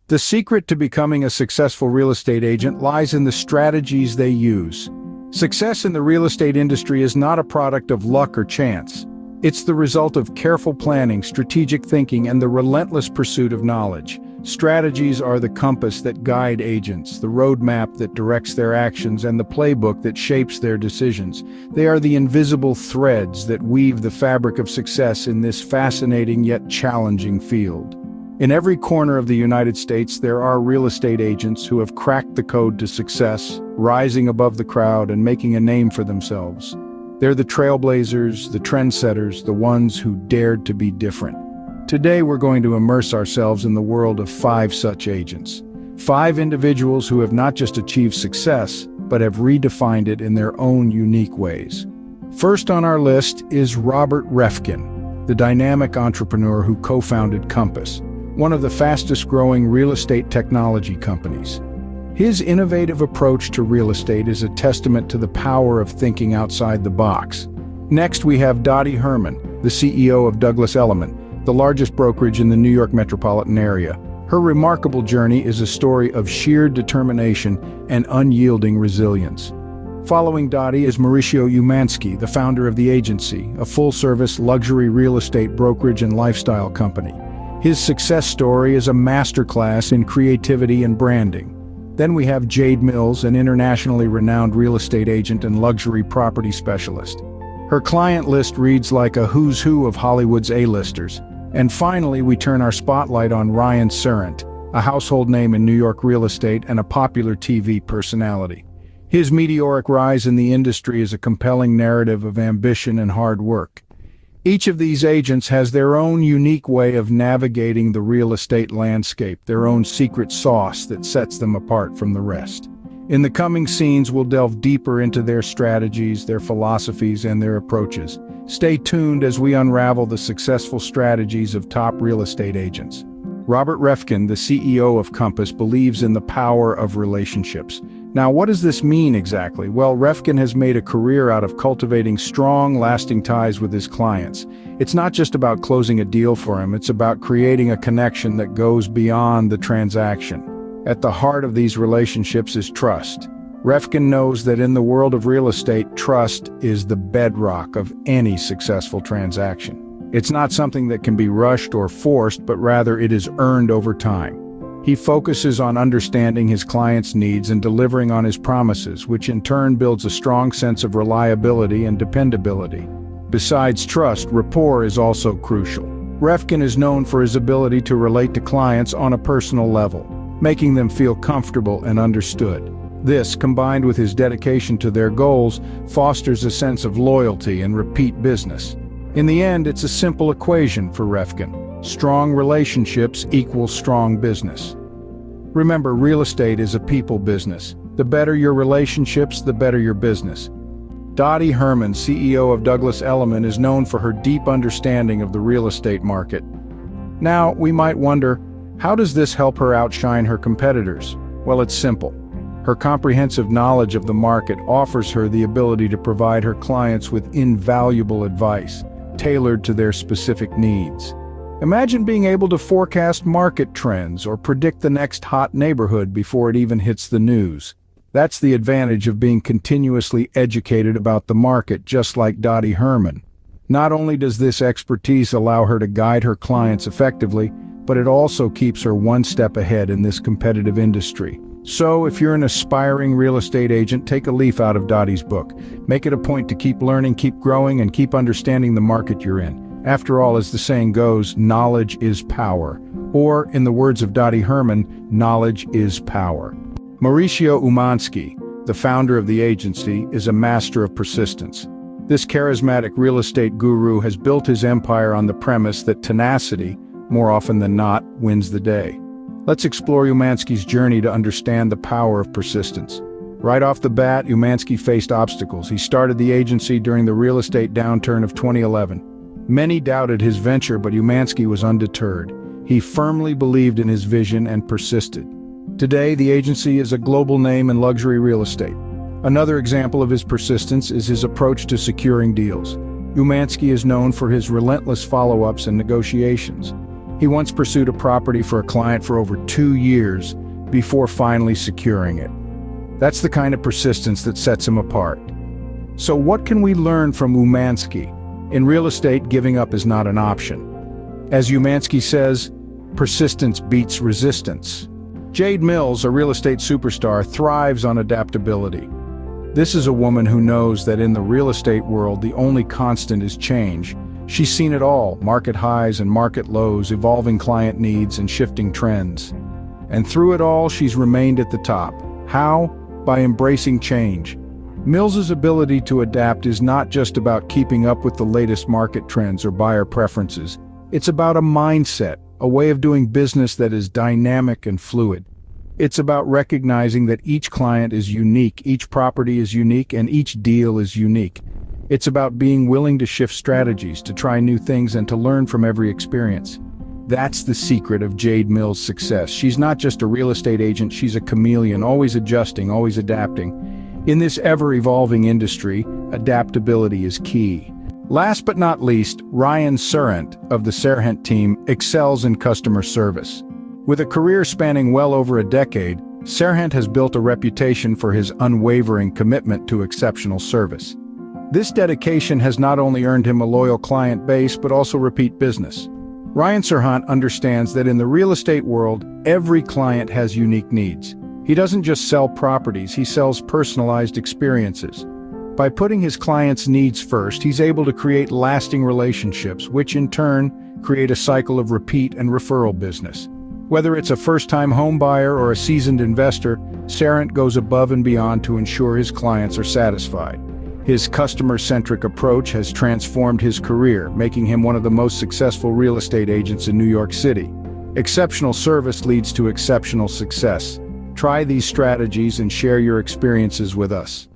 The secret to becoming a successful real estate agent lies in the strategies they use. Success in the real estate industry is not a product of luck or chance. It's the result of careful planning, strategic thinking, and the relentless pursuit of knowledge. Strategies are the compass that guide agents, the roadmap that directs their actions, and the playbook that shapes their decisions. They are the invisible threads that weave the fabric of success in this fascinating yet challenging field. In every corner of the United States, there are real estate agents who have cracked the code to success, rising above the crowd and making a name for themselves. They're the trailblazers, the trendsetters, the ones who dared to be different. Today we're going to immerse ourselves in the world of 5 such agents. 5 individuals who have not just achieved success, but have redefined it in their own unique ways. First on our list is Robert Reffkin, the dynamic entrepreneur who co-founded Compass, one of the fastest-growing real estate technology companies. His innovative approach to real estate is a testament to the power of thinking outside the box. Next, we have Dottie Herman, the CEO of Douglas Elliman, the largest brokerage in the New York metropolitan area. Her remarkable journey is a story of sheer determination and unyielding resilience. Following Dottie is Mauricio Umansky, the founder of The Agency, a full-service luxury real estate brokerage and lifestyle company. His success story is a masterclass in creativity and branding. Then we have Jade Mills, an internationally renowned real estate agent and luxury property specialist. Her client list reads like a who's who of Hollywood's A-listers. And finally, we turn our spotlight on Ryan Serhant, a household name in New York real estate and a popular TV personality. His meteoric rise in the industry is a compelling narrative of ambition and hard work. Each of these agents has their own unique way of navigating the real estate landscape, their own secret sauce that sets them apart from the rest. In the coming scenes, we'll delve deeper into their strategies, their philosophies, and their approaches. Stay tuned as we unravel the successful strategies of top real estate agents. Robert Reffkin, the CEO of Compass, believes in the power of relationships. Now, what does this mean exactly? Well, Reffkin has made a career out of cultivating strong, lasting ties with his clients. It's not just about closing a deal for him, it's about creating a connection that goes beyond the transaction. At the heart of these relationships is trust. Reffkin knows that in the world of real estate, trust is the bedrock of any successful transaction. It's not something that can be rushed or forced, but rather it is earned over time. He focuses on understanding his clients' needs and delivering on his promises, which in turn builds a strong sense of reliability and dependability. Besides trust, rapport is also crucial. Reffkin is known for his ability to relate to clients on a personal level, making them feel comfortable and understood. This, combined with his dedication to their goals, fosters a sense of loyalty and repeat business. In the end, it's a simple equation for Reffkin. Strong relationships equals strong business. Remember, real estate is a people business. The better your relationships, the better your business. Dottie Herman, CEO of Douglas Elliman, is known for her deep understanding of the real estate market. Now, we might wonder, how does this help her outshine her competitors? Well, it's simple. Her comprehensive knowledge of the market offers her the ability to provide her clients with invaluable advice, tailored to their specific needs. Imagine being able to forecast market trends or predict the next hot neighborhood before it even hits the news. That's the advantage of being continuously educated about the market, just like Dottie Herman. Not only does this expertise allow her to guide her clients effectively, but it also keeps her one step ahead in this competitive industry. So, if you're an aspiring real estate agent, take a leaf out of Dottie's book. Make it a point to keep learning, keep growing, and keep understanding the market you're in. After all, as the saying goes, knowledge is power. Or, in the words of Dottie Herman, knowledge is power. Mauricio Umansky, the founder of The Agency, is a master of persistence. This charismatic real estate guru has built his empire on the premise that tenacity, more often than not, wins the day. Let's explore Umansky's journey to understand the power of persistence. Right off the bat, Umansky faced obstacles. He started The Agency during the real estate downturn of 2011. Many doubted his venture, but Umansky was undeterred. He firmly believed in his vision and persisted. Today, The Agency is a global name in luxury real estate. Another example of his persistence is his approach to securing deals. Umansky is known for his relentless follow-ups and negotiations. He once pursued a property for a client for over 2 years before finally securing it. That's the kind of persistence that sets him apart. So what can we learn from Umansky? In real estate, giving up is not an option. As Umansky says, persistence beats resistance. Jade Mills, a real estate superstar, thrives on adaptability. This is a woman who knows that in the real estate world, the only constant is change. She's seen it all, market highs and market lows, evolving client needs and shifting trends. And through it all, she's remained at the top. How? By embracing change. Mills's ability to adapt is not just about keeping up with the latest market trends or buyer preferences. It's about a mindset, a way of doing business that is dynamic and fluid. It's about recognizing that each client is unique, each property is unique, and each deal is unique. It's about being willing to shift strategies, to try new things, and to learn from every experience. That's the secret of Jade Mills' success. She's not just a real estate agent, she's a chameleon, always adjusting, always adapting. In this ever-evolving industry, adaptability is key. Last but not least, Ryan Serhant of the Serhant team excels in customer service. With a career spanning well over a decade, Serhant has built a reputation for his unwavering commitment to exceptional service. This dedication has not only earned him a loyal client base, but also repeat business. Ryan Serhant understands that in the real estate world, every client has unique needs. He doesn't just sell properties, he sells personalized experiences. By putting his clients' needs first, he's able to create lasting relationships, which in turn create a cycle of repeat and referral business. Whether it's a first-time home buyer or a seasoned investor, Serhant goes above and beyond to ensure his clients are satisfied. His customer-centric approach has transformed his career, making him one of the most successful real estate agents in New York City. Exceptional service leads to exceptional success. Try these strategies and share your experiences with us.